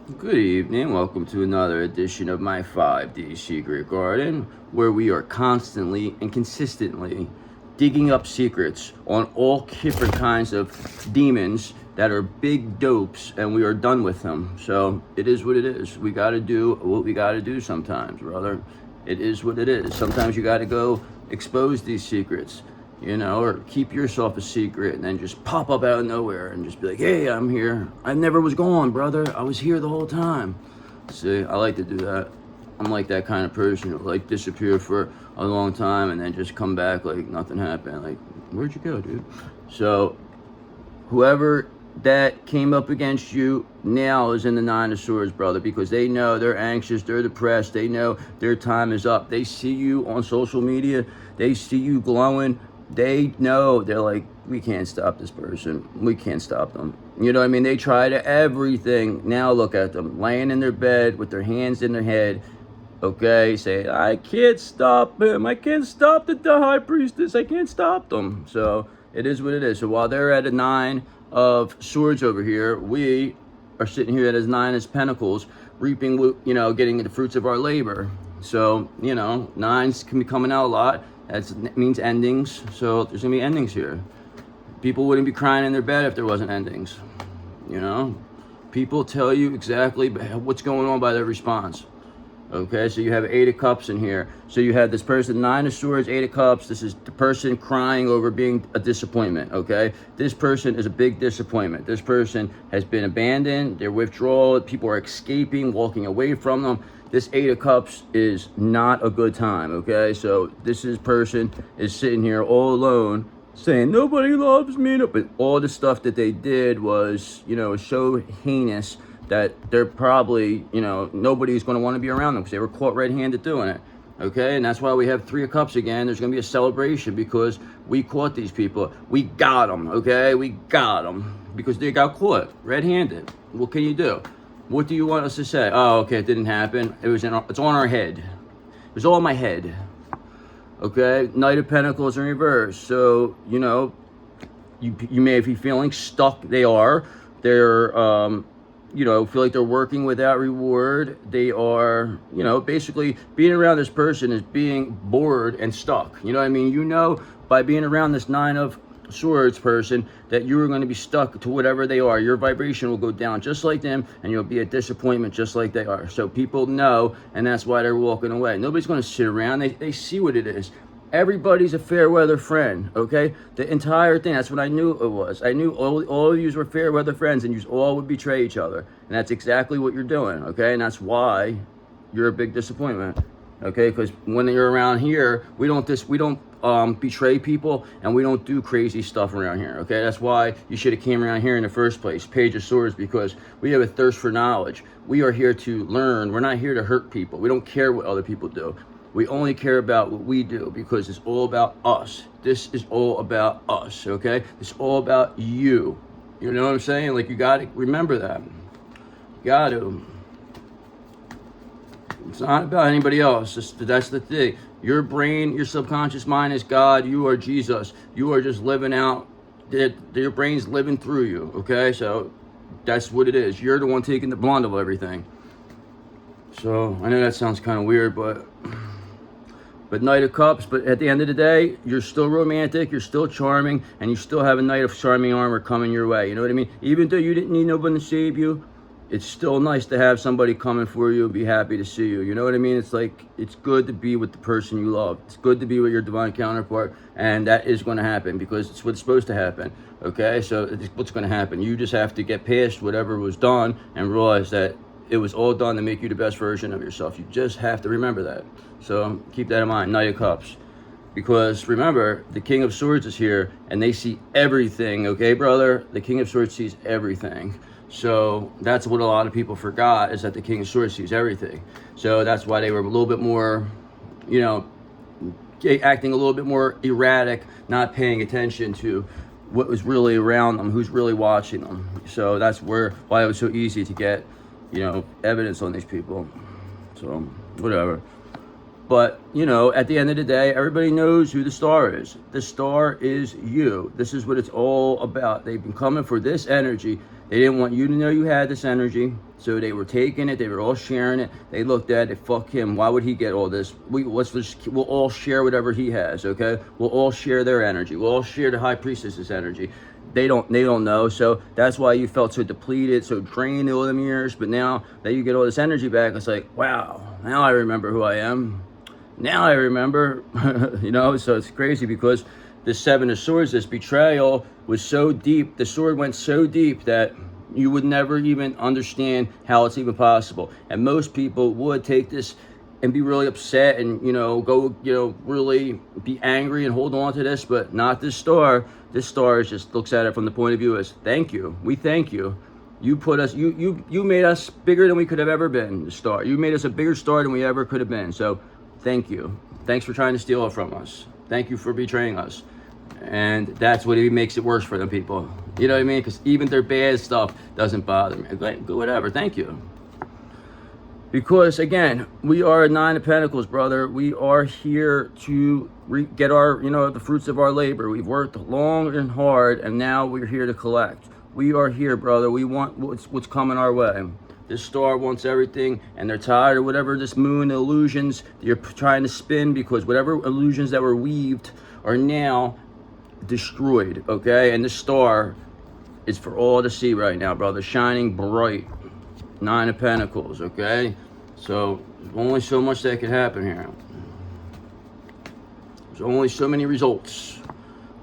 Good evening. Welcome to another edition of my 5D Secret Garden, where we are constantly and consistently digging up secrets on all different kinds of demons that are big dopes, and we are done with them. So it is what it is. We got to do what we got to do sometimes, brother. It is what it is. Sometimes you got to go expose these secrets, or keep yourself a secret and then just pop up out of nowhere and just be like, hey, I'm here. I never was gone, brother. I was here the whole time. See, I like to do that. I'm like that kind of person who like disappear for a long time and then just come back like nothing happened. Like, where'd you go, dude? So whoever that came up against you now is in the Nine of Swords, brother, because they know they're anxious, they're depressed, they know their time is up. They see you on social media, they see you glowing, they know, they're like, we can't stop this person, we can't stop them. You know what I mean? They try to everything. Now look at them laying in their bed with their hands in their head, okay, say, I can't stop him, I can't stop the high priestess, I can't stop them. So it is what it is. So while they're at a Nine of Swords over here, we are sitting here at his Nine of Pentacles, reaping, getting the fruits of our labor. So, nines can be coming out a lot. That means endings. So there's gonna be endings here. People wouldn't be crying in their bed if there wasn't endings. People tell you exactly what's going on by their response. Okay, so you have Eight of Cups in here. So you have this person, Nine of Swords, Eight of Cups. This is the person crying over being a disappointment, okay? This person is a big disappointment. This person has been abandoned, they're withdrawal, people are escaping, walking away from them. This Eight of Cups is not a good time, okay? So person is sitting here all alone, saying, nobody loves me, but all the stuff that they did was, so heinous that they're probably, nobody's going to want to be around them because they were caught red-handed doing it. Okay, and that's why we have Three of Cups again. There's going to be a celebration because we caught these people. We got them, okay? We got them because they got caught red-handed. What can you do? What do you want us to say? Oh, okay, it didn't happen. It's on our head. It was all in my head. Okay, Knight of Pentacles in reverse. So, you may be feeling stuck. They're feel like they're working without reward. They are, basically being around this person is being bored and stuck. You know what I mean? By being around this Nine of Swords person that you are going to be stuck to whatever they are. Your vibration will go down just like them and you'll be a disappointment just like they are. So people know, and that's why they're walking away. Nobody's going to sit around. They see what it is. Everybody's a fair weather friend, okay? The entire thing, that's what I knew it was. I knew all of you were fair weather friends and you all would betray each other. And that's exactly what you're doing, okay? And that's why you're a big disappointment, okay? Because when you're around here, we don't betray people and we don't do crazy stuff around here, okay? That's why you should have came around here in the first place, Page of Swords, because we have a thirst for knowledge. We are here to learn. We're not here to hurt people. We don't care what other people do. We only care about what we do because it's all about us. This is all about us, okay? It's all about you. You know what I'm saying? Like, you got to remember that. You got to. It's not about anybody else. That's the thing. Your brain, your subconscious mind is God. You are Jesus. You are just living out. Your brain's living through you, okay? So that's what it is. You're the one taking the blunt of everything. So I know that sounds kind of weird, but Knight of Cups, but at the end of the day, you're still romantic, you're still charming, and you still have a Knight of Charming Armor coming your way. You know what I mean? Even though you didn't need nobody to save you, it's still nice to have somebody coming for you and be happy to see you. You know what I mean? It's like, it's good to be with the person you love. It's good to be with your divine counterpart, and that is going to happen because it's what's supposed to happen. Okay? So it's what's going to happen. You just have to get past whatever was done and realize that it was all done to make you the best version of yourself. You just have to remember that. So keep that in mind, Knight of Cups. Because remember, the King of Swords is here and they see everything, okay, brother? The King of Swords sees everything. So that's what a lot of people forgot, is that the King of Swords sees everything. So that's why they were a little bit more, acting a little bit more erratic, not paying attention to what was really around them, who's really watching them. So that's why it was so easy to get, evidence on these people. So whatever. But, at the end of the day, everybody knows who the star is. The star is you. This is what it's all about. They've been coming for this energy. They didn't want you to know you had this energy. So they were taking it. They were all sharing it. They looked at it. Fuck him. Why would he get all this? We'll all share whatever he has. Okay. We'll all share their energy. We'll all share the high priestess's energy. They don't know. So that's why you felt so depleted, so drained all them years. But now that you get all this energy back, it's like, wow. Now I remember who I am. Now I remember. You know. So it's crazy because the Seven of Swords, this betrayal, was so deep. The sword went so deep that you would never even understand how it's even possible. And most people would take this and be really upset and, you know, go, you know, really be angry and hold on to this, but not this star. This star just looks at it from the point of view as, thank you. We thank you. You put us, you made us bigger than we could have ever been, the star. You made us a bigger star than we ever could have been. So thank you. Thanks for trying to steal it from us. Thank you for betraying us. And that's what makes it worse for them people. You know what I mean? Because even their bad stuff doesn't bother me. Like, whatever, thank you. Because again, we are a Nine of Pentacles, brother. We are here to get our, you know, the fruits of our labor. We've worked long and hard, and now we're here to collect. We are here, brother. We want what's coming our way. This star wants everything, and they're tired of whatever this moon illusions that you're trying to spin, because whatever illusions that were weaved are now destroyed, okay? And the star is for all to see right now, brother, shining bright. Nine of Pentacles, okay? So there's only so much that can happen here. There's only so many results,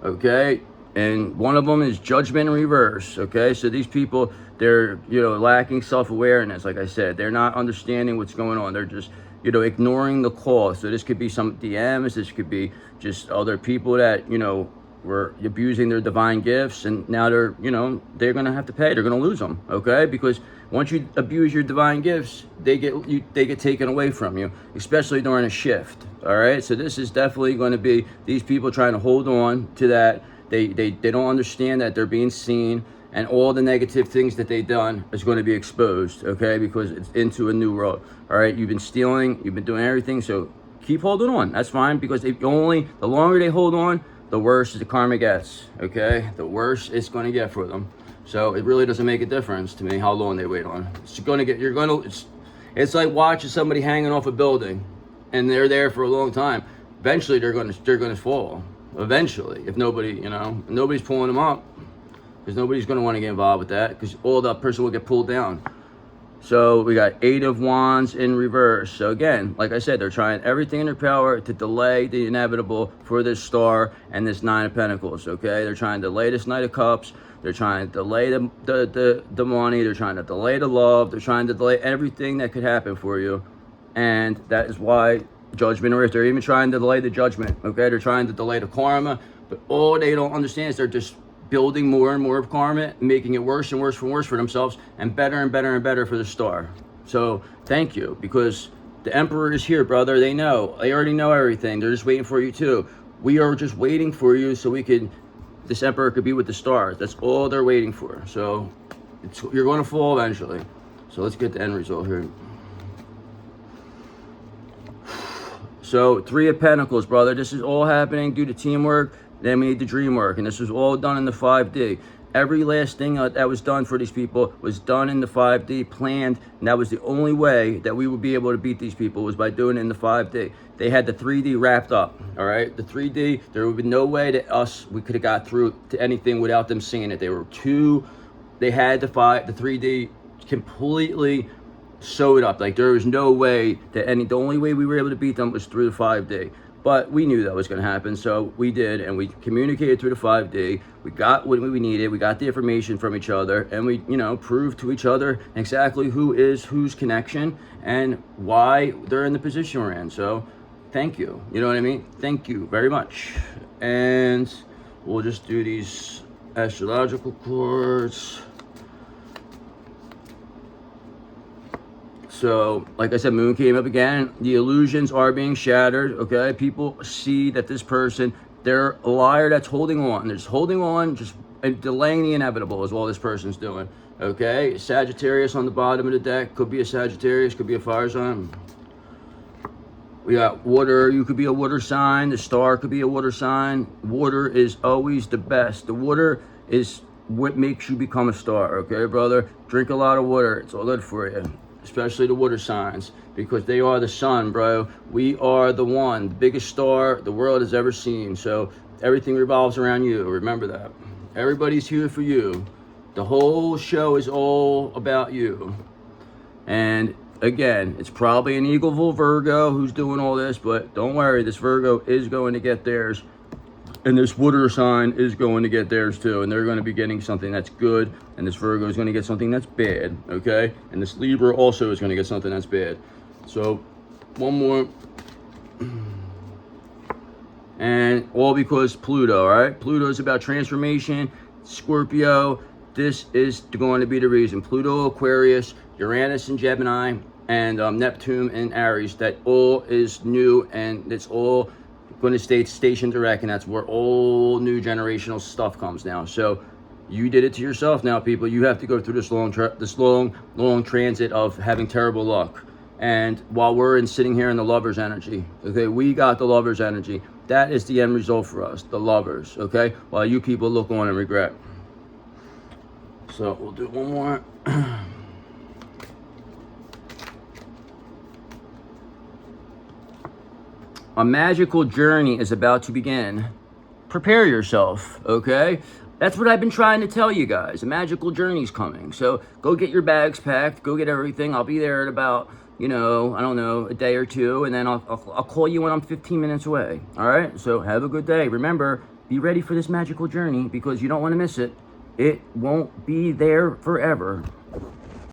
okay? And one of them is judgment in reverse, okay? So these people, they're, you know, lacking self-awareness. Like I said, they're not understanding what's going on. They're just, you know, ignoring the call. So this could be some DMs, this could be just other people that, you know, were abusing their divine gifts, and now they're, you know, they're gonna have to pay. They're gonna lose them, okay? Because once you abuse your divine gifts, they get taken away from you, especially during a shift. All right, so this is definitely going to be these people trying to hold on to that. They don't understand that they're being seen, and all the negative things that they've done is going to be exposed, okay? Because it's into a new road. All right, you've been stealing, you've been doing everything, so keep holding on. That's fine, because the longer they hold on, the worse the karma gets, okay? The worse it's going to get for them. So it really doesn't make a difference to me how long they wait on. It's going to get, it's like watching somebody hanging off a building and they're there for a long time. Eventually they're going to fall. Eventually, if nobody, you know, nobody's pulling them up, because nobody's going to want to get involved with that, because all that person will get pulled down. So we got Eight of Wands in reverse. So again, like I said, they're trying everything in their power to delay the inevitable for this star and this Nine of Pentacles, okay? They're trying to delay this Knight of Cups. They're trying to delay the money. They're trying to delay the love. They're trying to delay everything that could happen for you. And that is why judgment, or if they're even trying to delay the judgment, okay? They're trying to delay the karma. But all they don't understand is they're just building more and more of karma, making it worse and worse and worse for themselves, and better and better and better for the star. So thank you, because the Emperor is here, brother. They know. They already know everything. They're just waiting for you too. We are just waiting for you so this Emperor could be with the stars. That's all they're waiting for. So you're going to fall eventually. So let's get the end result here. So Three of Pentacles, brother. This is all happening due to teamwork. Then we need the dream work, and this was all done in the 5D. Every last thing that was done for these people was done in the 5D, planned, and that was the only way that we would be able to beat these people, was by doing it in the 5D. They had the 3D wrapped up, all right? The 3D, there would be no way that we could have got through to anything without them seeing it. They had the 3D completely sewed up. Like, there was no way that the only way we were able to beat them was through the 5D. But we knew that was going to happen, so we did, and we communicated through the 5D. We got what we needed. We got the information from each other, and we, you know, proved to each other exactly who is whose connection and why they're in the position we're in. So thank you. You know what I mean? Thank you very much. And we'll just do these astrological cards. So, like I said, Moon came up again. The illusions are being shattered, okay? People see that this person, they're a liar that's holding on. They're just holding on, just delaying the inevitable is all this person's doing, okay? Sagittarius on the bottom of the deck. Could be a Sagittarius, could be a fire sign. We got water. You could be a water sign. The star could be a water sign. Water is always the best. The water is what makes you become a star, okay, brother? Drink a lot of water. It's all good for you, especially the water signs, because they are the sun, bro. We are the biggest star the world has ever seen. So everything revolves around you. Remember that. Everybody's here for you. The whole show is all about you. And again, it's probably an Eagleville Virgo who's doing all this, but don't worry, this Virgo is going to get theirs. And this water sign is going to get theirs too. And they're going to be getting something that's good. And this Virgo is going to get something that's bad. Okay? And this Libra also is going to get something that's bad. So, one more. And all because Pluto, all right? Pluto is about transformation. Scorpio, this is going to be the reason. Pluto, Aquarius, Uranus and Gemini, and Neptune and Aries. That all is new, and it's all going to stay stationed direct, and that's where all new generational stuff comes now. So you did it to yourself now, people. You have to go through this long transit of having terrible luck. And while we're sitting here in the Lover's energy, okay, we got the Lover's energy. That is the end result for us, the Lovers, okay? While you people look on and regret. So we'll do one more. A magical journey is about to begin. Prepare yourself, okay? That's what I've been trying to tell you guys. A magical journey's coming. So go get your bags packed. Go get everything. I'll be there at about, I don't know, a day or two. And then I'll call you when I'm 15 minutes away. All right? So have a good day. Remember, be ready for this magical journey because you don't want to miss it. It won't be there forever.